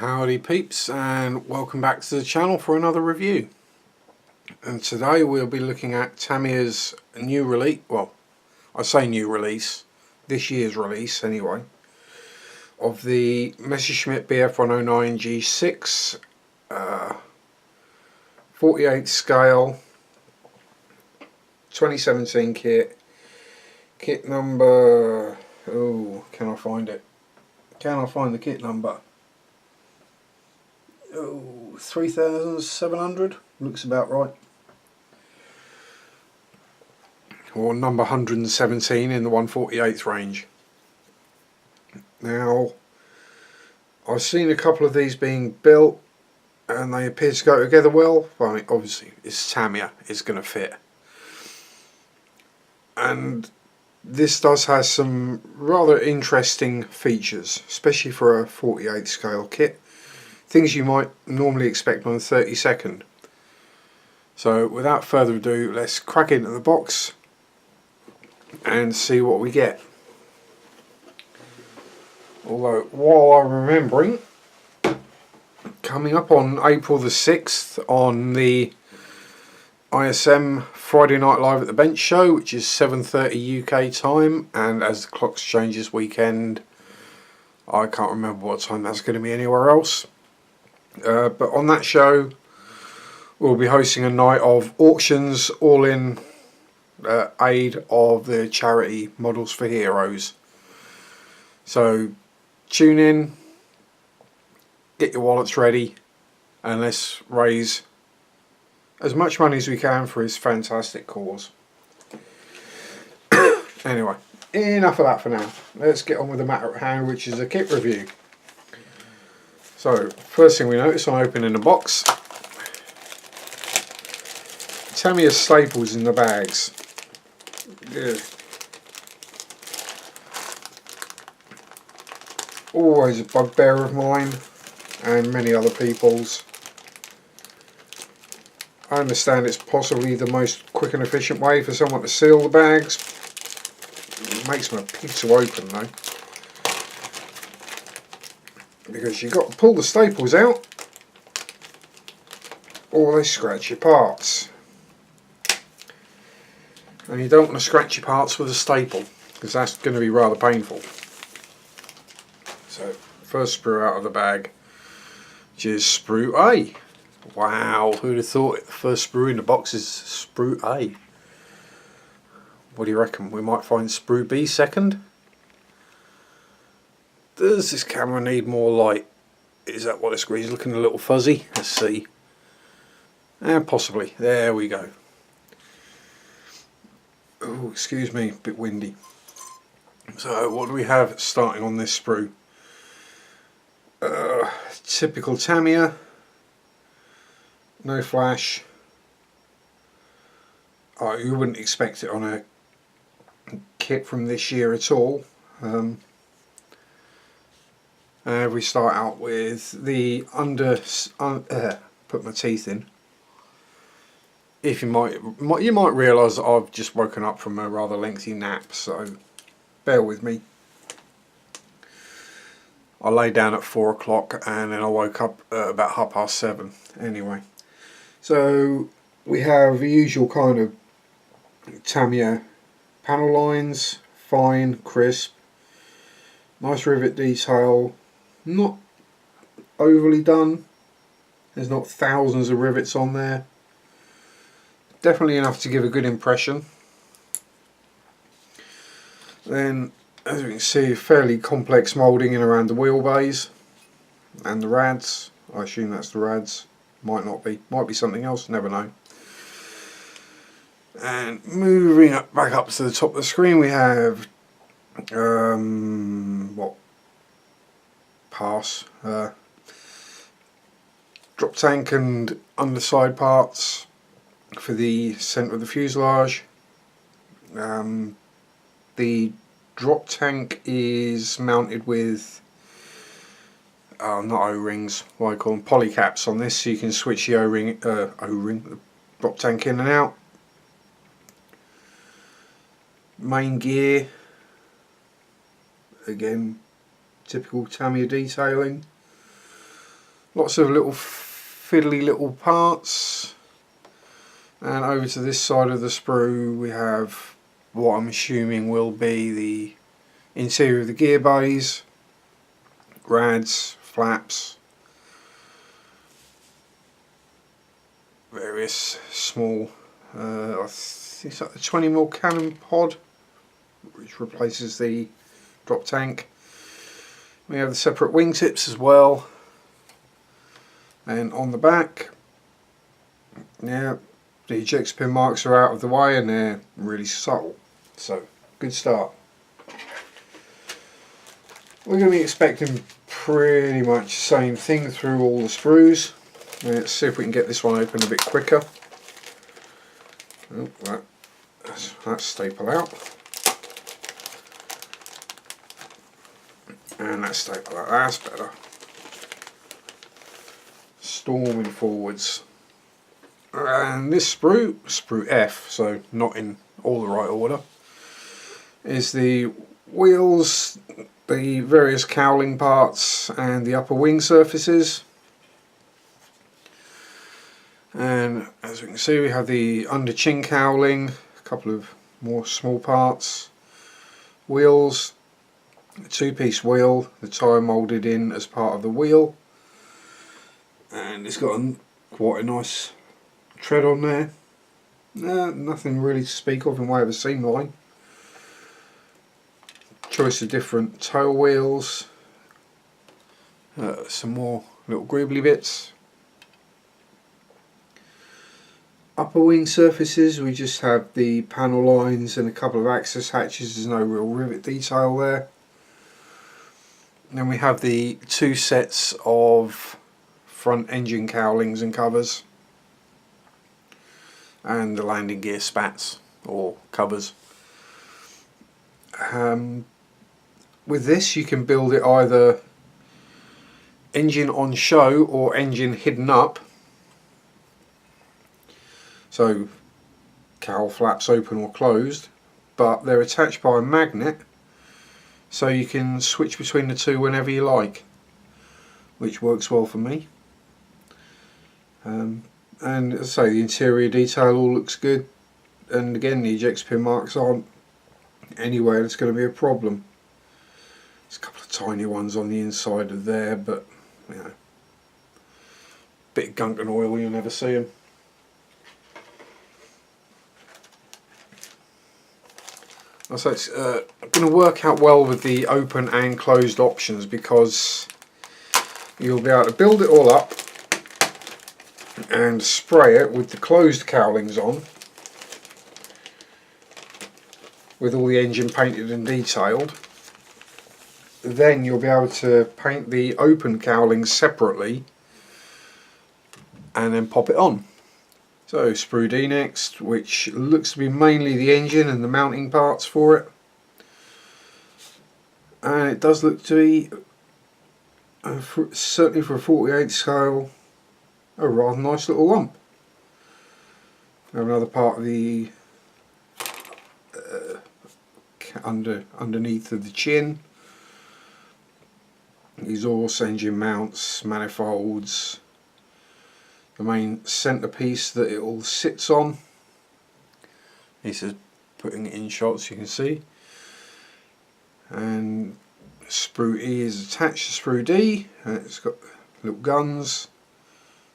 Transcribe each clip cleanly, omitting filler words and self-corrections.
Howdy peeps, and welcome back to the channel for another review. And today we'll be looking at Tamiya's new release, well I say new release, this year's release anyway, of the Messerschmitt bf109 G6 48 scale 2017 kit number, oh, can I find it? Can I find the kit number? Oh, 3,700 looks about right, or number 117 in the 1/48th range. Now, I've seen a couple of these being built and they appear to go together well. Well, I mean, obviously it's Tamiya, it's going to fit, and this does have some rather interesting features, especially for a 48 scale kit. Things you might normally expect on a 32nd. So without further ado, let's crack into the box and see what we get. Although, while I'm remembering, coming up on April the 6th on the ISM Friday Night Live at the Bench show, which is 7:30 UK time, and as the clocks change this weekend, I can't remember what time that's going to be anywhere else. But on that show we'll be hosting a night of auctions, all in aid of the charity Models for Heroes. So tune in, get your wallets ready, and let's raise as much money as we can for his fantastic cause. Anyway, enough of that for now. Let's get on with the matter at hand, which is a kit review. So, first thing we notice on opening the box, Tamiya staples in the bags. Good. Always a bugbear of mine and many other people's. I understand it's possibly the most quick and efficient way for someone to seal the bags. It makes them a pig to open though, because you've got to pull the staples out or they scratch your parts, and you don't want to scratch your parts with a staple because that's going to be rather painful. So first sprue out of the bag, which is sprue A. Wow, who'd have thought it? The first sprue in the box is sprue A. What do you reckon? We might find sprue B second? Does this camera need more light? Is that what the screen's looking a little fuzzy? Let's see. Possibly. There we go. Oh, excuse me, a bit windy. So what do we have starting on this sprue? Typical Tamiya. No flash. Oh, you wouldn't expect it on a kit from this year at all. We start out with the put my teeth in. If you might realise that I've just woken up from a rather lengthy nap, so bear with me. I lay down at 4 o'clock and then I woke up at about 7:30. Anyway, so we have the usual kind of Tamiya panel lines, fine, crisp, nice rivet detail, not overly done. There's not thousands of rivets on there. Definitely enough to give a good impression. Then, as you can see, fairly complex moulding in around the wheel bays and the rads. I assume that's the rads. Might not be. Might be something else. Never know. And moving back up to the top of the screen, we have drop tank and underside parts for the centre of the fuselage. The drop tank is mounted with not O-rings, what I call them, polycaps on this, so you can switch the the drop tank in and out. Main gear, again typical Tamiya detailing. Lots of little fiddly little parts. And over to this side of the sprue we have what I'm assuming will be the interior of the gear bays, rads, flaps, various small, I think it's like the 20mm cannon pod, which replaces the drop tank. We have the separate wingtips as well, and on the back, yeah, the ejector pin marks are out of the way and they're really subtle, so good start. We're going to be expecting pretty much the same thing through all the sprues. Let's see if we can get this one open a bit quicker. Oh, that's staple out. And that's staple out, that's better. Storming forwards. And this sprue, sprue F, so not in all the right order, is the wheels, the various cowling parts and the upper wing surfaces. And as we can see, we have the under chin cowling, a couple of more small parts, wheels, a two-piece wheel, the tyre moulded in as part of the wheel, and it's got quite a nice tread on there. Nothing really to speak of in way of a seam line. Choice of different tail wheels, some more little greebly bits. Upper wing surfaces, we just have the panel lines and a couple of access hatches. There's no real rivet detail there. And then we have the two sets of front engine cowlings and covers, and the landing gear spats or covers. With this you can build it either engine on show or engine hidden up. So cowl flaps open or closed, but they're attached by a magnet, so you can switch between the two whenever you like, which works well for me. And as I say, the interior detail all looks good, and again the ejector pin marks aren't anywhere that's going to be a problem. There's a couple of tiny ones on the inside of there, but you know, bit of gunk and oil, you'll never see them. So it's going to work out well with the open and closed options, because you'll be able to build it all up and spray it with the closed cowlings on, with all the engine painted and detailed. Then you'll be able to paint the open cowlings separately and then pop it on. So sprue D next, which looks to be mainly the engine and the mounting parts for it, and it does look to be certainly for a 48 scale a rather nice little lump. We have another part of the underneath of the chin, exhaust, engine mounts, manifolds, the main centerpiece that it all sits on. This is putting it in shots, you can see. And sprue E is attached to sprue D, and it's got little guns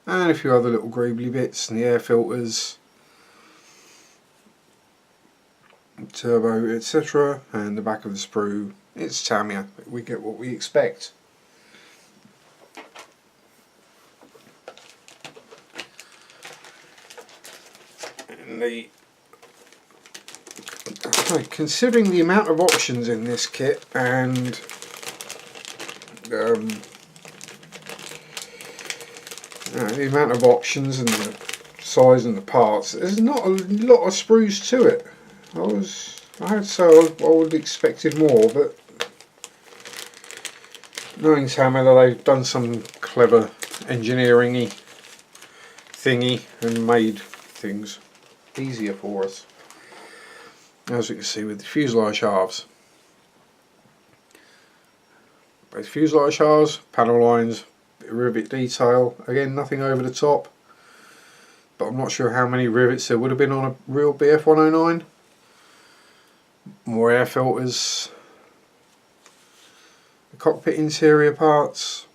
and a few other little greebly bits, and the air filters, turbo, etc. And the back of the sprue, it's Tamiya. We get what we expect. Considering the amount of options in this kit and the amount of options and the size and the parts, there's not a lot of sprues to it. I had so I would have expected more, but knowing Tamiya, they've done some clever engineering-y thingy and made things easier for us, as you can see with the fuselage halves. Both fuselage halves, panel lines, Bit of rivet detail, again nothing over the top, but I'm not sure how many rivets there would have been on a real bf109. More air filters, the cockpit interior parts.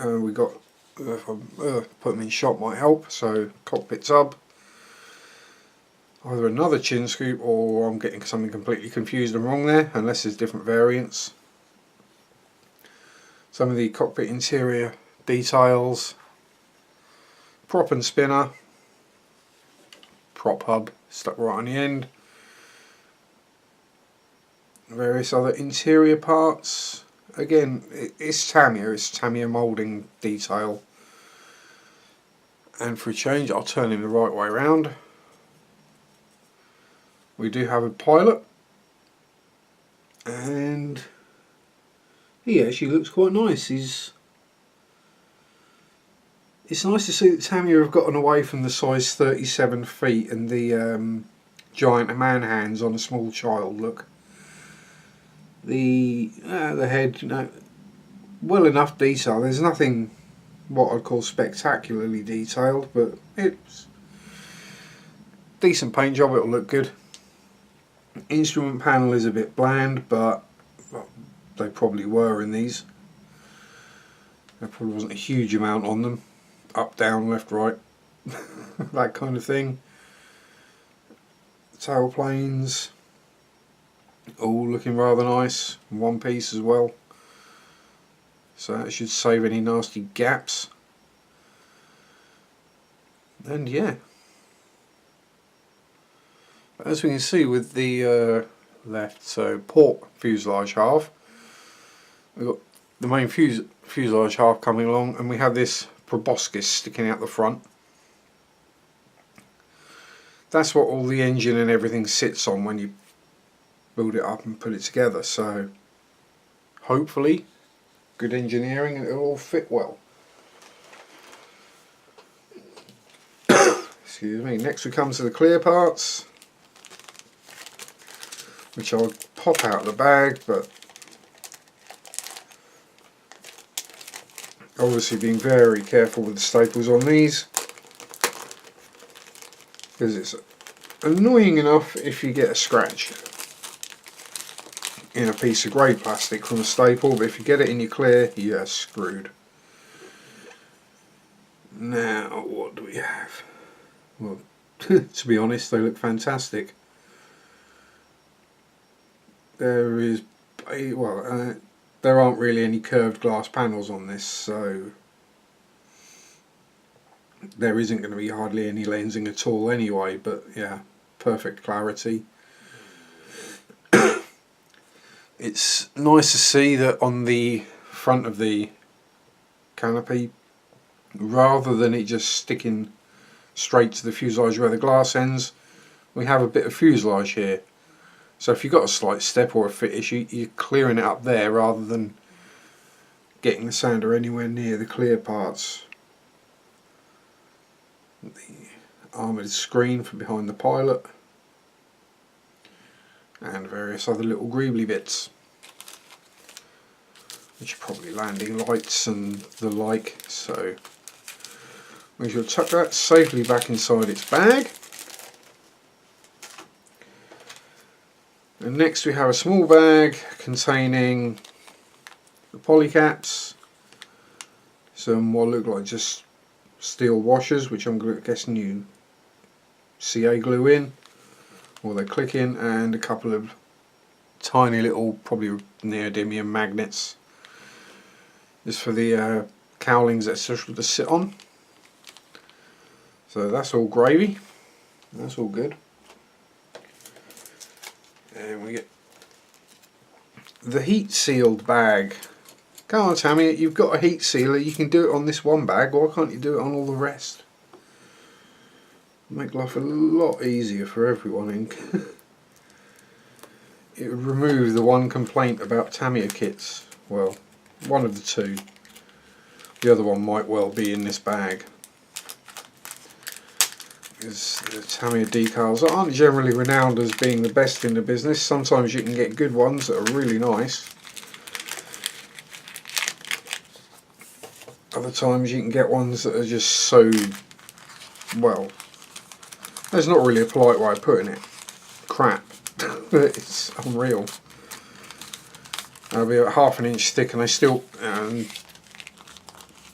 We got, if I put them in shot might help, so cockpit tub, either another chin scoop or I'm getting something completely confused and wrong there, unless there's different variants. Some of the cockpit interior details, prop and spinner, prop hub stuck right on the end, various other interior parts. Again, it's Tamiya moulding detail, and for a change I'll turn him the right way around. We do have a pilot, and he actually looks quite nice. It's nice to see that Tamiya have gotten away from the size 37 feet and the giant man hands on a small child look. The head, you know, well enough detail. There's nothing what I'd call spectacularly detailed, but it's decent paint job. It'll look good. Instrument panel is a bit bland, but well, they probably were in these. There probably wasn't a huge amount on them. Up, down, left, right, that kind of thing. Tail planes, all looking rather nice, one piece as well, so that should save any nasty gaps. And yeah, as we can see with the left port fuselage half, we've got the main fuselage half coming along, and we have this proboscis sticking out the front. That's what all the engine and everything sits on when you build it up and put it together, so hopefully good engineering and it'll all fit well. Excuse me. Next we come to the clear parts, which I'll pop out of the bag, but obviously being very careful with the staples on these, because it's annoying enough if you get a scratch in a piece of grey plastic from a staple, but if you get it in your clear, you're screwed. Now what do we have? Well, to be honest, they look fantastic. There is, well, there aren't really any curved glass panels on this, so there isn't going to be hardly any lensing at all anyway, but yeah, perfect clarity. It's nice to see that on the front of the canopy, rather than it just sticking straight to the fuselage where the glass ends, we have a bit of fuselage here. So if you've got a slight step or a fit issue, you're clearing it up there rather than getting the sander anywhere near the clear parts. The armoured screen for behind the pilot, and various other little greebly bits, which are probably landing lights and the like, so we shall tuck that safely back inside its bag. And next we have a small bag containing the polycaps, some what look like just steel washers, which I'm guessing you CA glue in, or they click in, and a couple of tiny little, probably neodymium magnets, just for the cowlings etc. to sit on. So that's all gravy, that's all good. And we get the heat sealed bag. Come on Tamiya, you've got a heat sealer, you can do it on this one bag, why can't you do it on all the rest? Make life a lot easier for everyone. It would remove the one complaint about Tamiya kits. Well, one of the two. The other one might well be in this bag. Because the Tamiya decals aren't generally renowned as being the best in the business. Sometimes you can get good ones that are really nice. Other times you can get ones that are just so, well, that's not really a polite way of putting it, crap. It's unreal. They'll be about half an inch thick and they still, and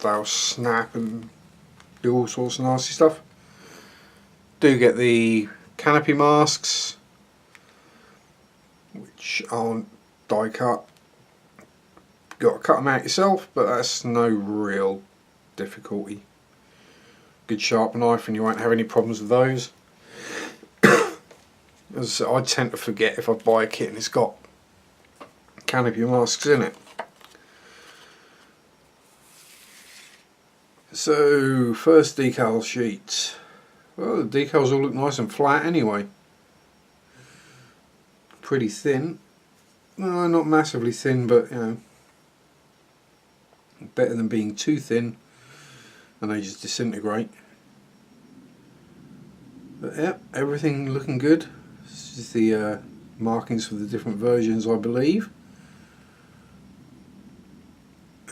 they'll snap and do all sorts of nasty stuff. Do get the canopy masks, which aren't die cut. Got to cut them out yourself, but that's no real difficulty. Good sharp knife and you won't have any problems with those. As I tend to forget if I buy a kit and it's got canopy masks in it. So, first decal sheet. Well, the decals all look nice and flat anyway. Pretty thin. No, not massively thin, but you know, better than being too thin and they just disintegrate. But yeah, everything looking good. This is the markings for the different versions, I believe.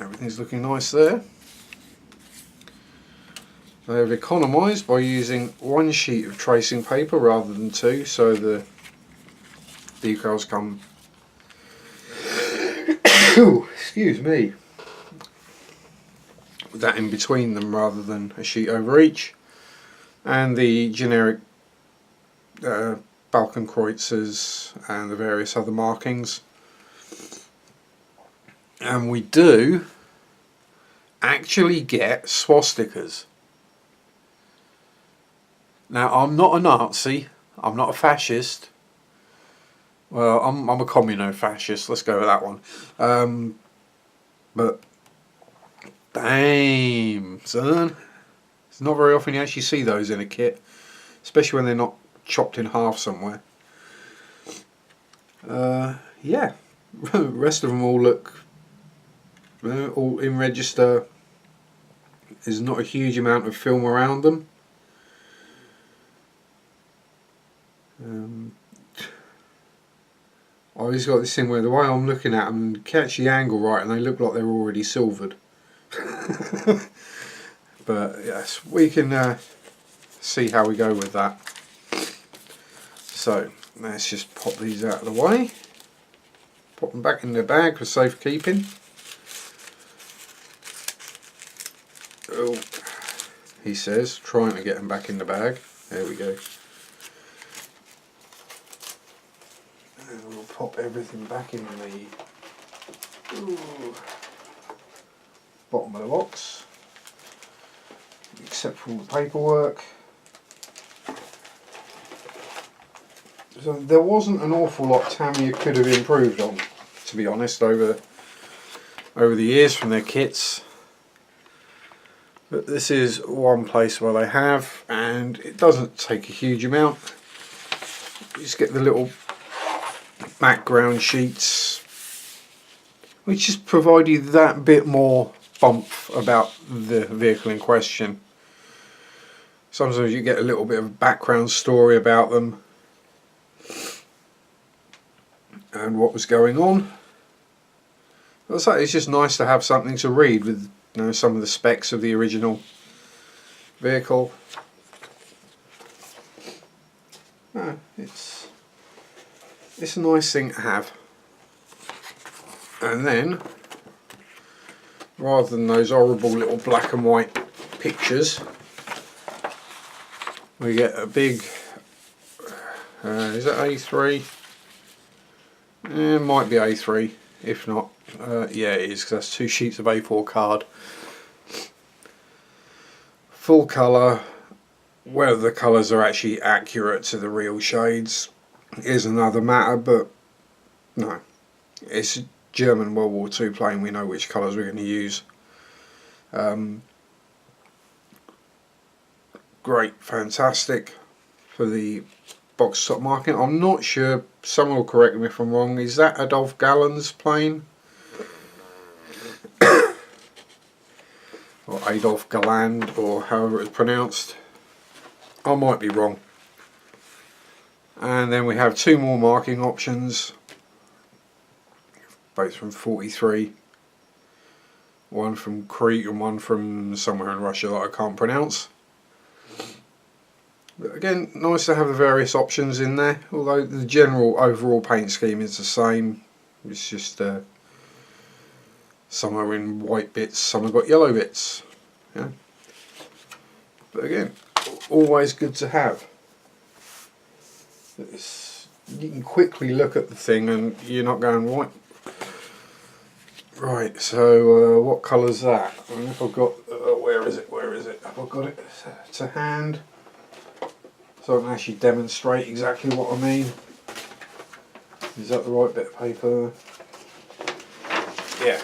Everything's looking nice there. They have economised by using one sheet of tracing paper rather than two, so the decals come excuse me, with that in between them rather than a sheet over each. And the generic Balkenkreuzers and the various other markings. And we do actually get swastikas. Now, I'm not a Nazi, I'm not a fascist. Well, I'm a communo-fascist, let's go with that one. But, damn, son. It's not very often you actually see those in a kit, especially when they're not chopped in half somewhere. Yeah, the rest of them all look all in register. There's not a huge amount of film around them. I always got this thing where the way I'm looking at them, catch the angle right and they look like they're already silvered. But yes, we can see how we go with that. So let's just pop these out of the way, pop them back in the bag for safekeeping. Oh, he says, trying to get them back in the bag. There we go. And we'll pop everything back in the bottom of the box, except for all the paperwork. So there wasn't an awful lot Tamiya could have improved on, to be honest, over the years from their kits. But this is one place where they have, and it doesn't take a huge amount. You just get the little background sheets, which just provide you that bit more bump about the vehicle in question. Sometimes you get a little bit of a background story about them and what was going on. It's just nice to have something to read with, you know, some of the specs of the original vehicle. It's a nice thing to have. And then, rather than those horrible little black and white pictures, we get a big, is that A3? It might be A3, if not, yeah it is, because that's 2 sheets of A4 card. Full colour. Whether the colours are actually accurate to the real shades is another matter, but no, it's a German World War II plane, we know which colours we're going to use. Great, fantastic for the box top marking. I'm not sure, someone will correct me if I'm wrong, is that Adolf Gallen's plane? Or Adolf Galland, or however it's pronounced. I might be wrong. And then we have 2 more marking options, both from 43. one from Crete and one from somewhere in Russia that I can't pronounce. But again, nice to have the various options in there, although the general overall paint scheme is the same. It's just some are in white bits, some have got yellow bits. Yeah. But again, always good to have. You can quickly look at the thing and you're not going, what? Right, so what colour's that? I don't know if I've got, where is it? Have I got it to hand? So I can actually demonstrate exactly what I mean. Is that the right bit of paper? Yeah.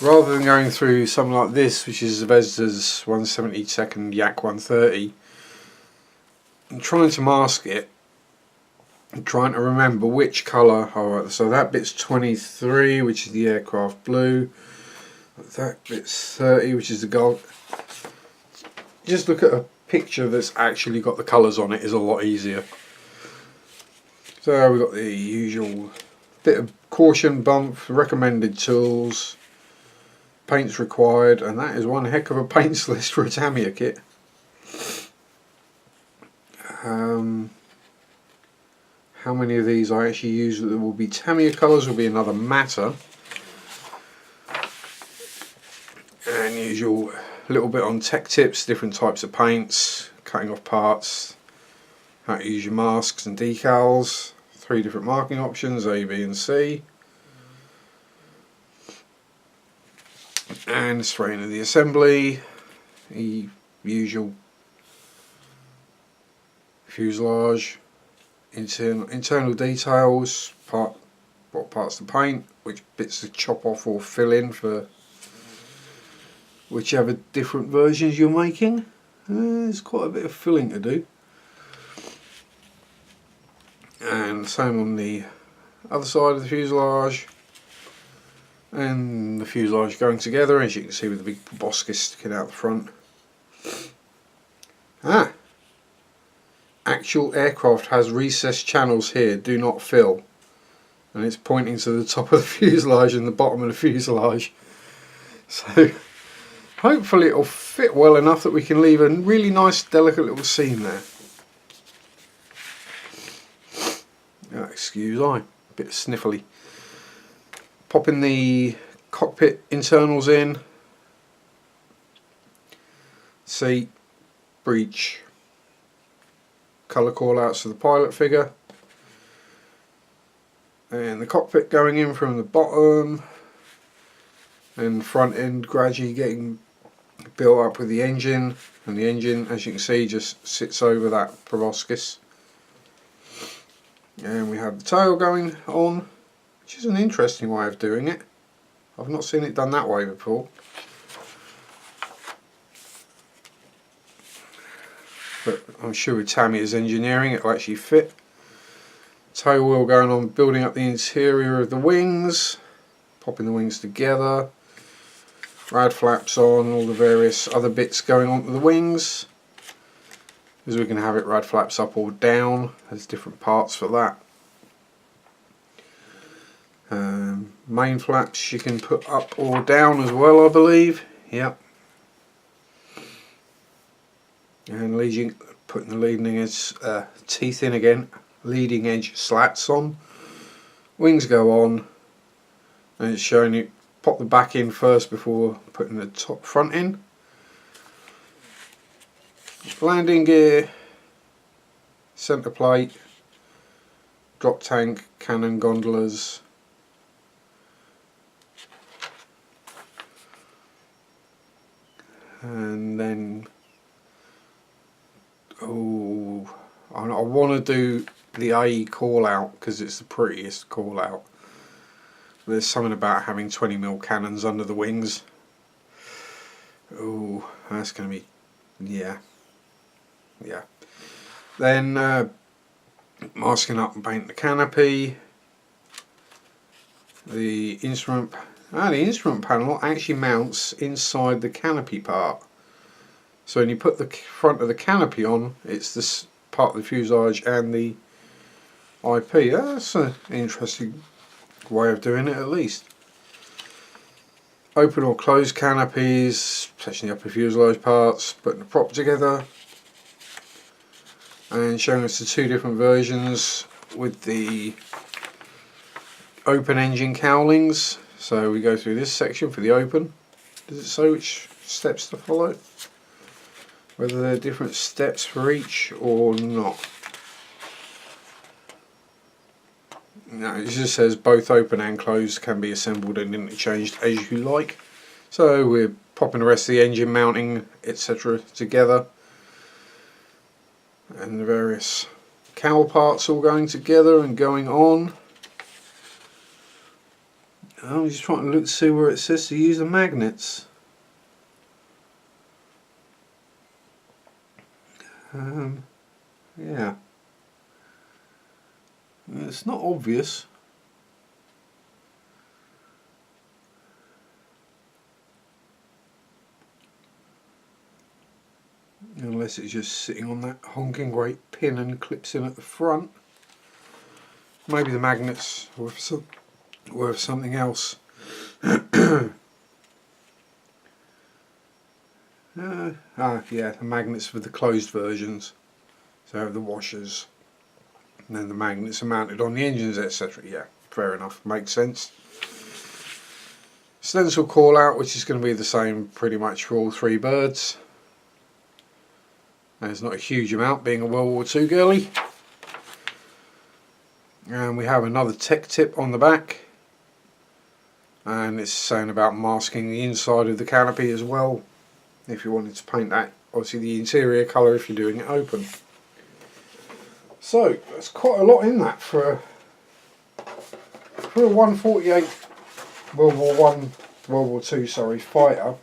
Rather than going through something like this, which is Zvezda's 172nd Yak 130, and trying to mask it, and trying to remember which colour. Alright, so that bit's 23, which is the aircraft blue. That bit's 30, which is the gold. Just look at a picture that's actually got the colours on it is a lot easier. So we've got the usual bit of caution bump, recommended tools, paints required, and that is one heck of a paints list for a Tamiya kit. How many of these I actually use that will be Tamiya colours will be another matter. And usual little bit on tech tips, different types of paints, cutting off parts, how to use your masks and decals, 3 different marking options, A, B and C. And straight into the assembly, the usual fuselage, internal details, what parts to paint, which bits to chop off or fill in for whichever different versions you're making. There's quite a bit of filling to do. And same on the other side of the fuselage. And the fuselage going together, as you can see with the big proboscis sticking out the front. Actual aircraft has recessed channels here, do not fill. And it's pointing to the top of the fuselage and the bottom of the fuselage. So hopefully it'll fit well enough that we can leave a really nice delicate little seam there. Excuse I, a bit sniffly. Popping the cockpit internals in, seat, breech, colour callouts for the pilot figure, and the cockpit going in from the bottom, and front end gradually getting built up with the engine, and the engine, as you can see, just sits over that proboscis. And we have the tail going on, which is an interesting way of doing it. I've not seen it done that way before. But I'm sure with Tamiya's engineering it will actually fit. Tail wheel going on, building up the interior of the wings, popping the wings together, rad flaps on, all the various other bits going on to the wings. Because we can have it rad flaps up or down, there's different parts for that. Main flaps you can put up or down as well, I believe. Yep. And putting the leading edge teeth in again, leading edge slats on. Wings go on, and it's showing you pop the back in first before putting the front in. Landing gear, centre plate, drop tank, cannon gondolas. And then, I want to do the A call out because it's the prettiest call out. There's something about having 20mm cannons under the wings. Oh, that's going to be, yeah. Then masking up and paint the canopy. The instrument panel actually mounts inside the canopy part. So when you put the front of the canopy on, it's this part of the fuselage and the IP. That's an interesting way of doing it, at least. open or closed canopies, touching the upper fuselage parts, putting the prop together, and showing us the two different versions with the open engine cowlings. So we go through this section for the open. Does it say which steps to follow? Whether there are different steps for each or not. No, it just says both open and closed can be assembled and interchanged as you like. So we're popping the rest of the engine mounting, etc. together, and the various cowl parts all going together and going on. I'm just trying to look to see where it says to use the magnets. Yeah. It's not obvious. Unless it's just sitting on that honking great pin and clips in at the front. Maybe the magnets worth something else. Yeah, the magnets for the closed versions. So I have the washers, and then the magnets are mounted on the engines, etc. Yeah, fair enough, makes sense. Stencil call out, which is going to be the same pretty much for all three birds. And it's not a huge amount, being a World War II girly. And we have another tech tip on the back, and it's saying about masking the inside of the canopy as well, if you wanted to paint that, obviously the interior colour if you're doing it open. So that's quite a lot in that for a 148 World War II fighter.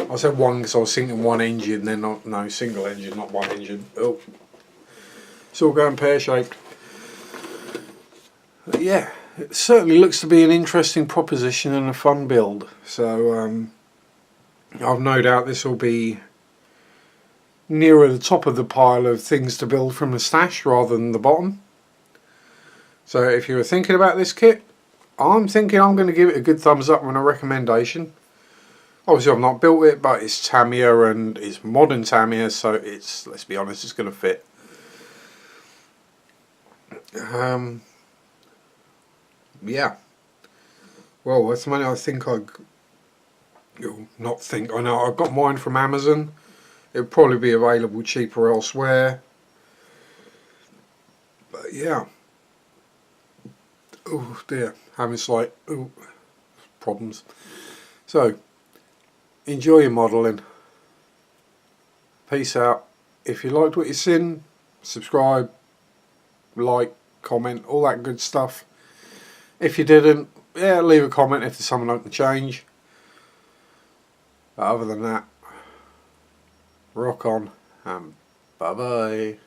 I said one because I was thinking one engine, then not, no, single engine, not one engine. Oh, it's all going pear shaped. But yeah, it certainly looks to be an interesting proposition and a fun build. So I've no doubt this will be nearer the top of the pile of things to build from the stash rather than the bottom. So if you were thinking about this kit, I'm thinking I'm going to give it a good thumbs up and a recommendation. Obviously I've not built it, but it's Tamiya and it's modern Tamiya, so it's, let's be honest, it's going to fit. Yeah. Well, that's money I think I know I got mine from Amazon. It'll probably be available cheaper elsewhere. But yeah. Oh dear, having slight problems. So, enjoy your modelling. Peace out. If you liked what you've seen, subscribe, like, comment, all that good stuff. If you didn't, yeah, leave a comment if there's something I can change. But other than that, rock on and bye bye.